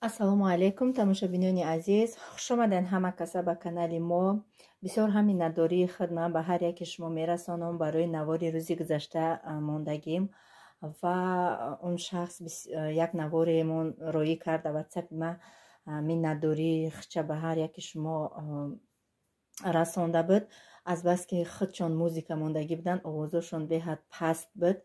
ассалому алайкум тамошобинони азиз, хуш омаден ҳама каса ба канали мо. Бисёр ҳаминнадории хидмат ба ҳар яке шумо мерасонам барои навори рӯзи гузашта мондагим ва он шахс як наворемон роӣ карда ватсапи ма миннатдории хича ба ҳар яке шумо расонда буд. Азбаски худшон музика мондагӣ буданд, овозошон беҳад паст буд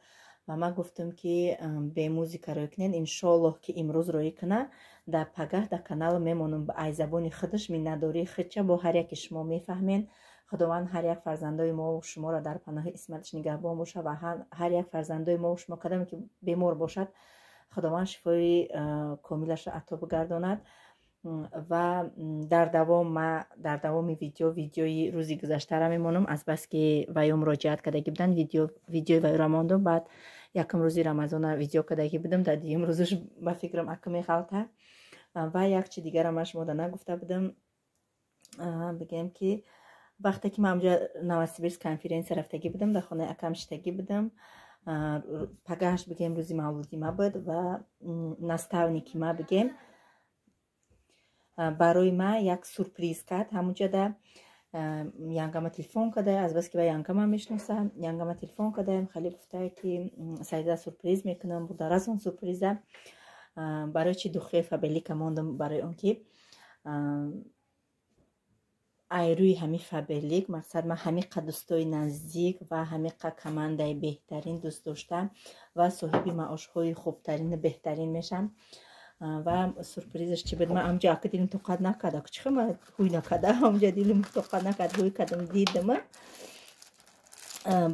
ва ман гуфтам ки бе музика роӣ кунен. Иншоаллоҳ ки имрӯз роӣ куна дар пагаҳ дар канал мемонам ай забони худаш миннатдории худша бо ҳар яке шумо мефаҳмен. худованд ҳар як фарзандои мо шуморо дар паноҳи исматиш нигаҳбон боша ва ҳар як фарзандои мо шумо кадоме ки бемор бошад худованд шифои комилашро ато бигардонад. ва дар давоми видеои рӯзи гузаштаро мемонам, азбаски ваё муроҷиат кардагӣ буданд, видеои вайро мондам. Баъд якум рӯзи рамазона видео кардагӣ будам, дар дуюм рӯзаш ба фикрам ака мехалта. ва як чи дигарам ма шумо дана гуфта будам бигем ки вақте ки ман онҷа Новосибирск конференсия рафтагӣ будам, дар хонаи акам шитагӣ будам. Пагаҳш бигем рӯзи мавлуди ма буд ва наставники ма бигем барои ма як сурприз кард. ҳамунҷа да янгама телефон кардае, азбаски ва янгама мешиносам, янгама телефон кадаем, хеле гуфтае ки сайда сурприз мекунам, бударасон сурприза барои чи духои фабелика мондам, барои он ки айрӯи ҳами фабелик мақсад ма ҳамиқа дӯстои наздик ва ҳамиқа командаи беҳтарин дӯст дошта ва соҳиби маошҳои хубтарини беҳтарин мешам. ва сурпризаш чи буд? Ман амҷа ака дилим тоқат накарда, чихо ма ҳуй накарда, амҷа дилим тоқат накард, ҳуй кардам, дидам.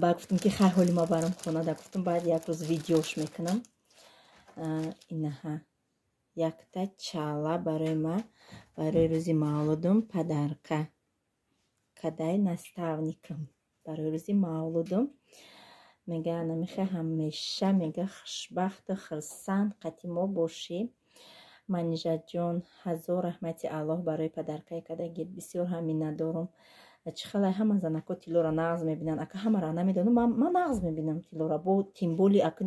Ба гуфтам ки хай ҳоли ма барам хона, да гуфтам баъд як рӯз видеош мекунам. Инаҳа якта чала барои ма, барои рӯзи мавлудум падарка кадай наставникам барои рӯзи мавлудум. мега намехе ҳамеша мега хушбахту хурсанд қати мо бошӣ. манижатҷон ҳазор раҳмати Аллоҳ барои падаркае кадаги бисёр ҳам миннатдорам. чихелай ҳама занако тилора нағз мебинанд, ака ҳамара намедонам, ман нағз мебинам тилора бо тимболи ака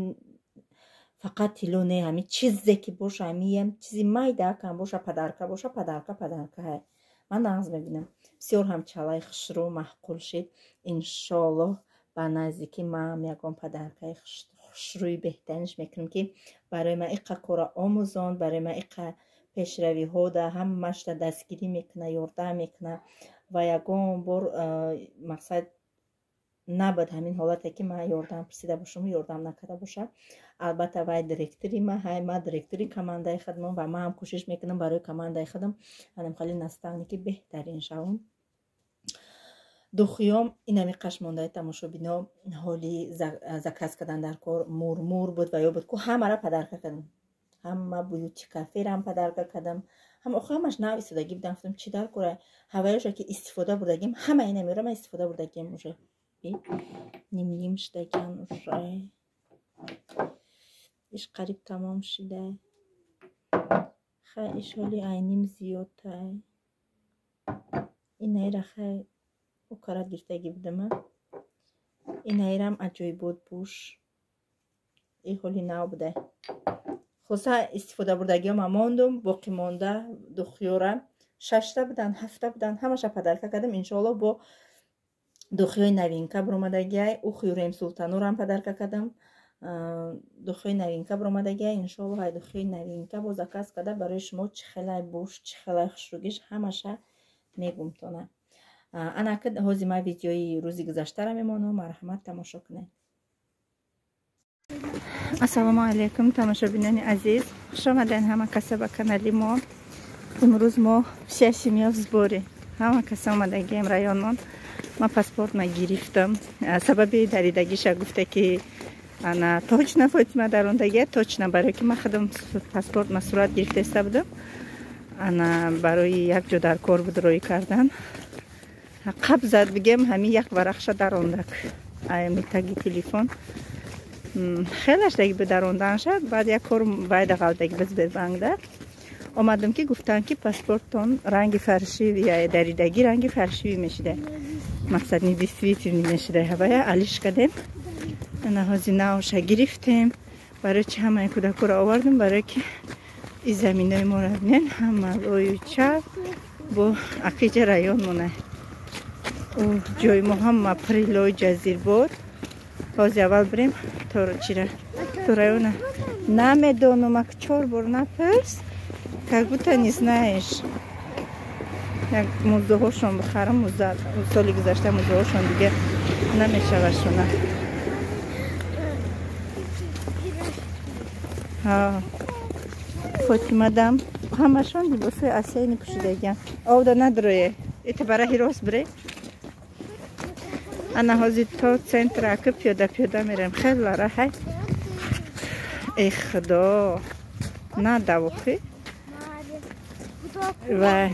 фақат тило не, ҳами чизе ки боша, ҳамиям чизи майда акам боша, падарка боша, падарка ҳай, ман нағз мебинам. бисёр ҳам чалаи хушрӯ маҳқул шид. иншоаллоҳ ба наздикӣ ман ягон падаркаи хушрӯи беҳтаринш мекунам ки барои ман иқа кора омӯзонд, барои ман иқа пешравиҳо да ҳамашда дастгирӣ мекуна, ёрдам мекуна ва ягон бор мақсад набуд ҳамин ҳолате ки ман ёрдам прасида бошам, ёрдам накарда боша. албатта вай директори ма, ҳай ма директори командаи худмон ва ман ҳам кӯшиш мекунам барои командаи худам ҳанам хали наставники беҳтарин шавам. духиём инами қаш мондаи тамошобино ҳоли заказ кардан дар кор мурмур буд ва ё буд ку ҳамара падарка кардам, ҳама буюти каферам падарка кардам, ҳамаш нав истодагӣ будам. гуфтам чи дар кора ҳаваёша ки истифода бурдагим, ҳама инамиёра ман истифода бурдагим уже ним шидагиам, уже иш қариб тамом шида. хай иш ҳоли айним зиёдтай. инаира хай укарат гирифтагӣ будама, инаирам аҷоибот буш, и ҳоли нав буда. хулоса истифода бурдагиёма мондум, боқӣ монда духиёра 6 буданд, 7 буданд, ҳамаша падарка кардам. иншоаллоҳ бо духиёи навинка буромадагиай, ухӯрем султанурам падарка кардам, духиёи навинка буромадагиай. иншоаллоҳ ай духиёи навинка бо заказ карда барои шумо чихелай буш, чихелай хушрӯгиш ҳамаша мегумтона. анака ҳозима видеои рӯзи гузаштаро мемонам, марҳамат тамошо кунед. ассалому алайкум тамошобинони азиз, хуш омаден ҳама каса ба канали мо. имрӯз мо шашимё в сборе, ҳама каса омадагием районмон. ман паспортма гирифтам, сабаби даридагиша гуфта ки ана точно фотима дарондагия, точно барои ки ман худам паспортма сурат гирифта иста будам. ана барои як ҷо дар кор буд роӣ кардан. қаб зад бигем ҳами як варақша дарондак аямитаги телефон хелаштаги бидаронданшад. баъд як кор байда ғалтаги би Сбербанкда омадам ки гуфтан ки паспорттон ранги фаршиви я даридаги ранги фаршиви мешида, мақсад не действительно мешида. ҳавая алиш кардем, ана ҳози наоша гирифтем, барои чи ҳамаи кӯдакоро овардем, барои ки این زمینای ما را بینین همه روی چپ با اقیجه رایان مونه و جای ما هم پریلوی جزیر بود. باز اول بریم تو چیره تو رایونه نمیدونم اک 4 بار نپرس که گوته نیست نهش یک موزه هاشون بخرم موزه سالی گذشته موزه هاشون دیگه نمیشه ورشونه ها فاطمه دم همشون لباسای آسیایی پوشیده گن او دا نداره ایت برای هیروس بره انا هازی تا سنتر اکه پیاده میرم خیلی راحت ای خدا نه دوخی و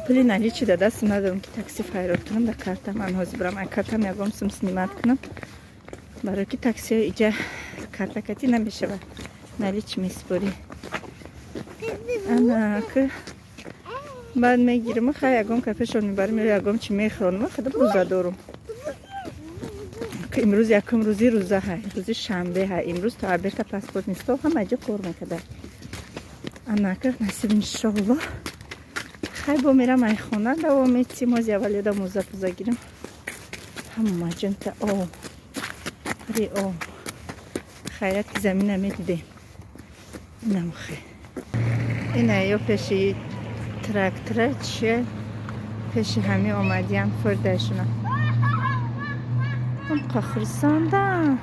پلی نلی چی داده است ندارم که تاکسی فایرات کنم در کارتم من هازی برم ای کارتم یکم سنیمت کنم برای که تاکسی ایجا کارتکتی نمیشه و نلی چی میسپوری انا که بعد میگیرم خیلی یکم کفشون میبرم یکم چی میخورم خدا روزه دارم که امروز یکم روزه های روزی شنبه های امروز تا عبرت پاسپورت نیست و هم اجا کار میکرده انا که نصیب انشالله خیلی با میرم ای خونه دوام ایتی موزی اول یادا موزه پوزه گیرم همه جنت او ری او خیرت که زمین نمیدیده اینم خیلی اینه یا پیشی ترکتره چیه پیشی همی آمدیم فردهشونه هم قخرسانده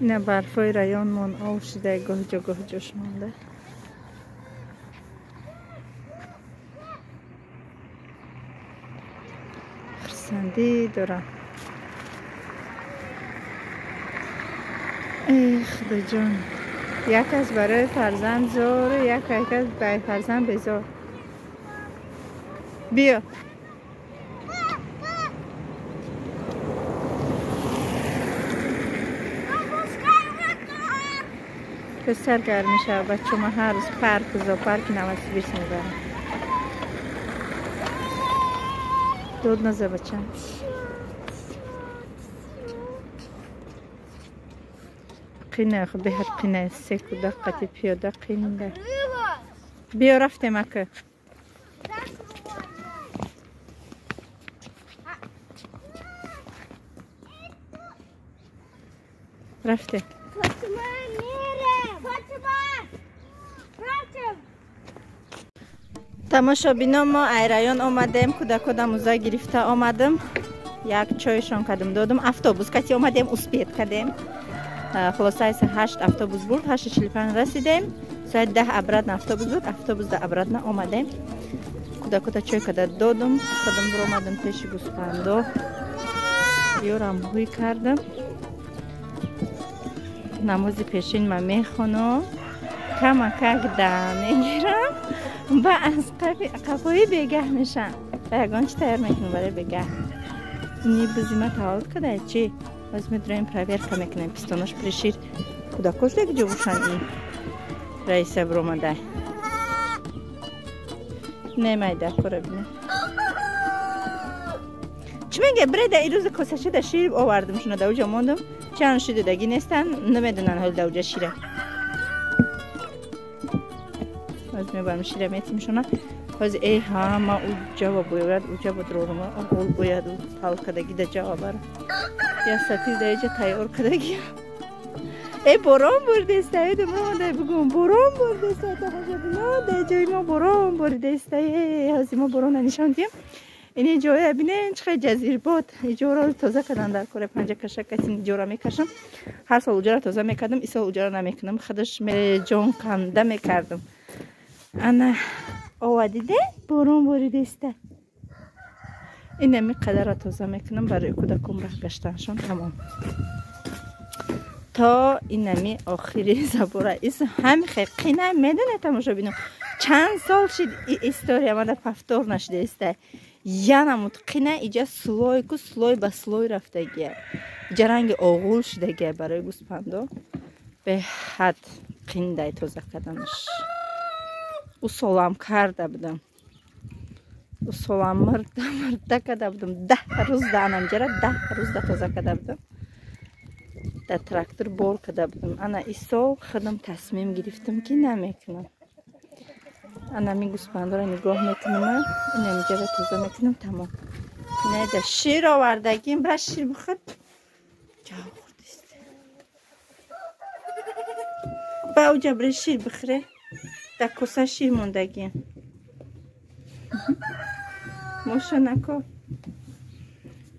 نه برفای رایان من آو شده گاه جاش مانده خرسندی دارم ای خدا جان یک از برای فرزند زاره یک از برای فرزند بزار بیا پسر گرم میشه بچه ما هر روز پارک نوسیبیش میبرم دود نزه بچه قینه خب بهت قینه سکو دقتی پیاده قینه بیا رفتیم اکه رفته تماشا بینا ما ایرایان آمدیم کودکا موزه گرفته آمدم یک چایشان کردم دادم اتوبوس کسی آمدیم اسپید کردیم خلاصه 8 اتوبوس بود 8:45 رسیدیم ساعت 10 ابرد اتوبوس بود اتوبوس در ابرد آمدیم کودکا چای کده دادم خودم برو آمدم پیش گوسفندو یورم هوی کردم نماز پیشین من میخونم کمک میگیرم و از قفایی بگه میشم بگان چی تایر میکنم برای بگه اینی بزیمه تحال کده چی؟ از میدریم پرویر میکنم پیستاناش پریشیر کودکاش دیگه جو بوشن این رئیس برومده نمیده کره بینه چی میگه بره این روز کسشه در شیر آوردم شونه دوجا موندم چند شده دگی نیستن نمیدونن حال دوجا شیره از میبرم شیره میتیم شونه از ای همه او جواب باید او جواب درورم اول باید او حال کدگی در جواب بره یا ستیز در ایجا تایور کدگی ای برام برده استایی دمرام در بگم برام برده استایی تا خوشا بنا در جای ما برام برده استایی هزی ما برام نشاندیم این جای بینه چقدر جزیر بود اینجا را تازه کردن در کره پنجه کشک کسی اینجا را میکشم هر سال اونجا را تازه میکردم این سال اونجا را نمیکنم خودش می جان کنده میکردم انا آوادیده برام بریده است این نمی قدر را تازه میکنم برای کودکم راه گشتنشان تمام تا این نمی آخری زبوره ایس همین خیلی نه میدونه تماشا بینم چند سال شد این استوری ما در پفتور نشده است یعنی متقینه اینجا سلوی که سلوی به سلوی رفته گیه اینجا رنگ آغول شده گیه برای گوسپندو به حد قینده تازه کردنش усолам карда будам. Усолам мурда када будам. 10 рӯз да анамҷара 10 рӯз да тоза када будам. Да трактор бор када будам. Ана исол худам тасмим гирифтам ки намекунам. Ана ми гӯспандора нигоҳ мекунам. Инамҷара тоза мекунам тамом. Неда шир овардагим, бра шир бихӯр. Ҷав хӯрдист. Ба уҷа бра шир бихӯре. Да коса шир мондагим. Моша нако.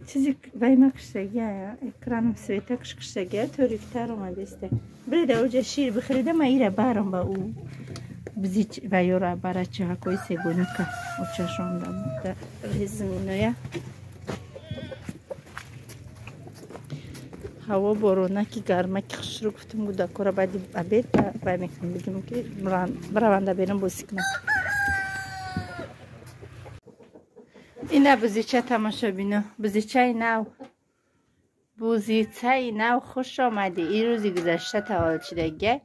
Чизи вайма киштагия, экранам света киштагия, ториктар омадисте. Бра да уҷа шир бихӯрида ма ира барам ба у. Бзич вайора барача ҳакои сегоника очашонда да резминоя. ҳаво боронаки гармаки хушрӯ гуфтам гуда кора баъди обед вай мекунам бигим ки бираванда берам бозӣ кунам. ина бузича тамошобино, бузичаи нав. Бузицаи нав хуш омадӣ. ин рӯзи гузашта таваллудшидагиай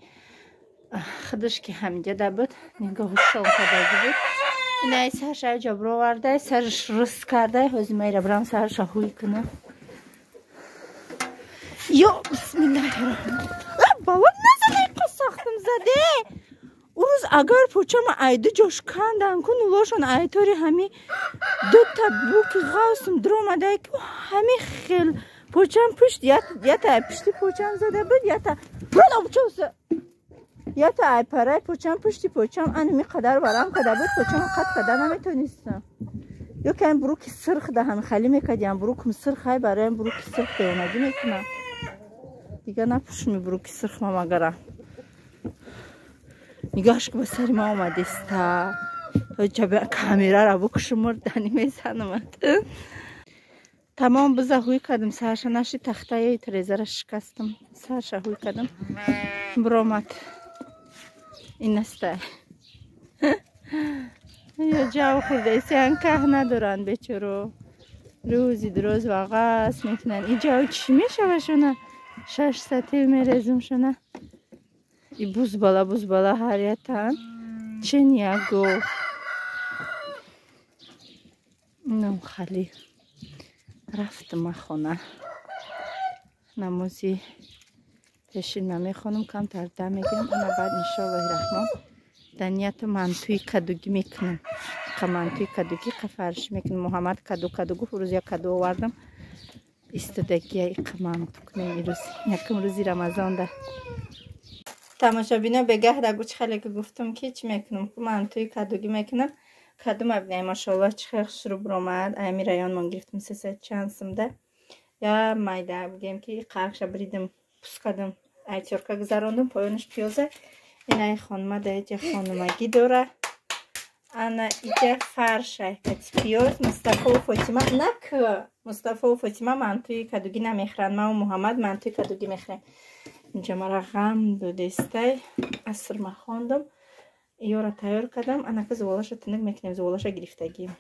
худаш ки ҳамҷада буд нигоҳушон кадаги буд. Инаи сарша ҷа бировардай сарш рус кардай ҳозир майра бирам сарша ҳуй кунам. Yo bismillahirrahmanirrahim. Baba nazane qasaqtim zade. Uruz agar pochama aydı coşkandan kun ulaşan aytori hami dutta buki gavsum dromaday ki hami xil pocham püşt yata püşti pocham zade bud yata böyle uçusu yata ay paray pocham püşti pocham animi qadar baram qadar bud pocham qat qadar nametonisim. Yo kan buruki sirx da hami khali mekadiyam burukum sirxay baraym buruki sirx deyonagi mekunam. Дига напушми буруки сирхма магара. Нигоҳш ки ба сари ма омадиста. Ҷаби камерара букушумур дани мезанамад. Тамом биза ҳуй кадам сарша наши тахтаи трезара шикастам. Сарша ҳуй кадам. Биромад. Инастай. Ё ҷав хурдаиси анкаҳ надоранд бечоро. Рӯзи дуроз вағас мекунанд. И ҷав чӣ мешавашона? 6 сатил мерезим шуна. И буз бала ҳарятан. Чин яго. Нам хали. Рафтам хона. Намози пешин мехонам камтар да мегирам. Ана баъд иншоаллоҳи раҳмон данияту мантуи кадугӣ мекунам. Мантуи кадугӣ фарш мекунам. Муҳаммад каду гуфт рӯз як каду овардам. Истодагия иқмам тукнем ирӯз якум рӯзи рамазон да. Тамошобино бегаҳ да гуч хеле ки гуфтам ки чӣ мекунам мантуи кадугӣ мекунам. Каду мабинай машоаллоҳ чӣ хел хушрӯ биромад. Ами район мон гирифтам 300 чанд сумда. Я майда бигем ки қарша бридам пускадам айтёрка гузарондам поёнаш пиёза. Инаи хонма да иҷа хонумагӣ дора. Ана иҷа фаршай пиёз Мустафову Фотима нак Мустафову Фотима мантуи кадугӣ намехӯранд. Ман ва Муҳаммад мантуи кадугӣ мехӯрем. Инҷа мара ғам додестай аср ма хондам. Иёра тайёр кардам. Анака зуволаша тинук мекунем. Зуволаша гирифтагием.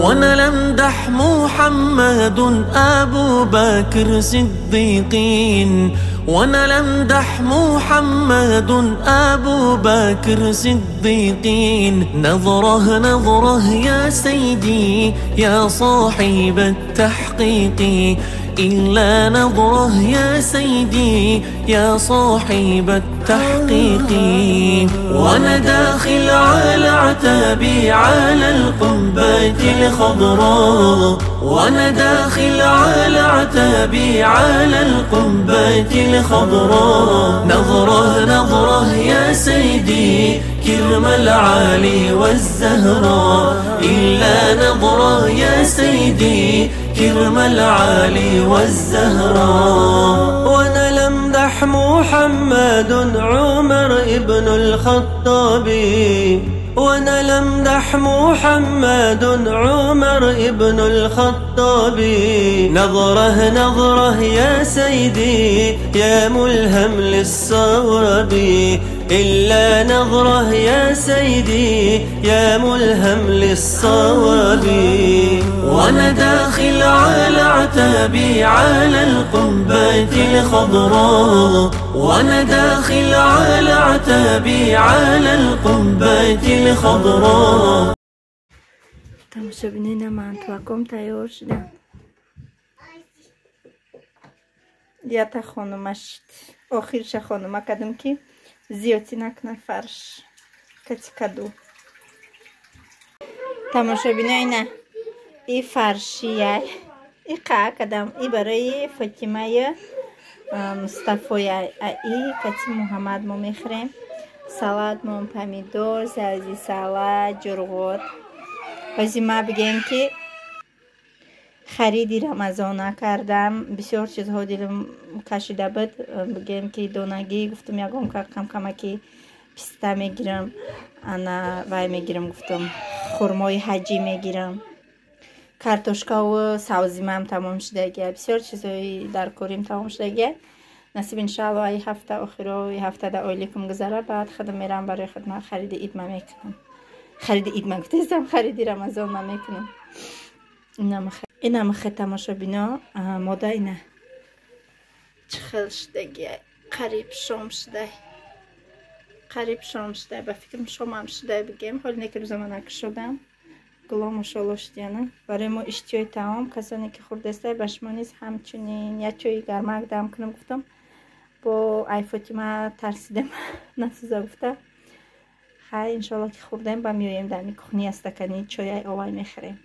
ونلمدح محمد أبو بكر صديقين ونلمدح محمد أبو بكر صديقين نظره يا سيدي يا صاحب التحقيق إلا نظره يا سيدي يا صاحب التحقيق وانا داخل على عتابي على القبة الخضراء وانا داخل على عتابي على القبة الخضراء نظره يا سيدي كرم العالي والزهراء إلا نظره يا سيدي كرم العالي والزهراء ونلمدح محمد عمر ابن الخطاب ونلمدح محمد عمر ابن الخطاب. نظره نظره يا سيدي يا ملهم للصواب، إلا نظره يا سيدي يا ملهم للصواب. وانا داخل على عتابي على القبة الخضراء، وانا داخل على عتابي على القبة الخضراء. Тамошобинина мантваком тайёр шуданд. Ята хонума шид. Охирша хонума кадам ки зиёти накна фарш катикаду. Тамошобинина и фаршияй и қаакадам и барои Фатимая Мустафояй и кати Мухаммад мо мехрем. Салат мон помидор, сази салат, ҷурғот. Базима бигем ки хариди рамазона кардам. Бисёр чизҳо дилам кашида буд. Бигем ки донагӣ гуфтам ягон камаки писта мегирам, ана вай мегирам, гуфтам хурмои ҳаҷӣ мегирам. Картошкаву савзимам тамом шудагия. Бисёр чизҳои дар корим тамом шудагия. Насиб иншаллоҳ ай ҳафта охиро ҳафтада ойликум гузара, баъд худам мерам барои хидмат хариди ид ма мекунам. Хариди ид ма гуфтам, хариди рамазон ма мекунам. Ина махе тамошобино мода ина чихел шудагия. Қариб шом шудай. Қариб шом шудай. Ба фикрам шомам шудай бигем. Ҳоли не ки рӯзаманак шудам. Гуло мошалло шудяна. Барои мо иштиёи таом касоне ки хурдестай ба шумо низ ҳамчунин я чои гармак дам кунам гуфтам. Бо ай Фотима тарсидам насӯза гуфта. Ҳай иншаллоҳ ки хурдем ба меоем дар кухни стакани чояй овай мехӯрем.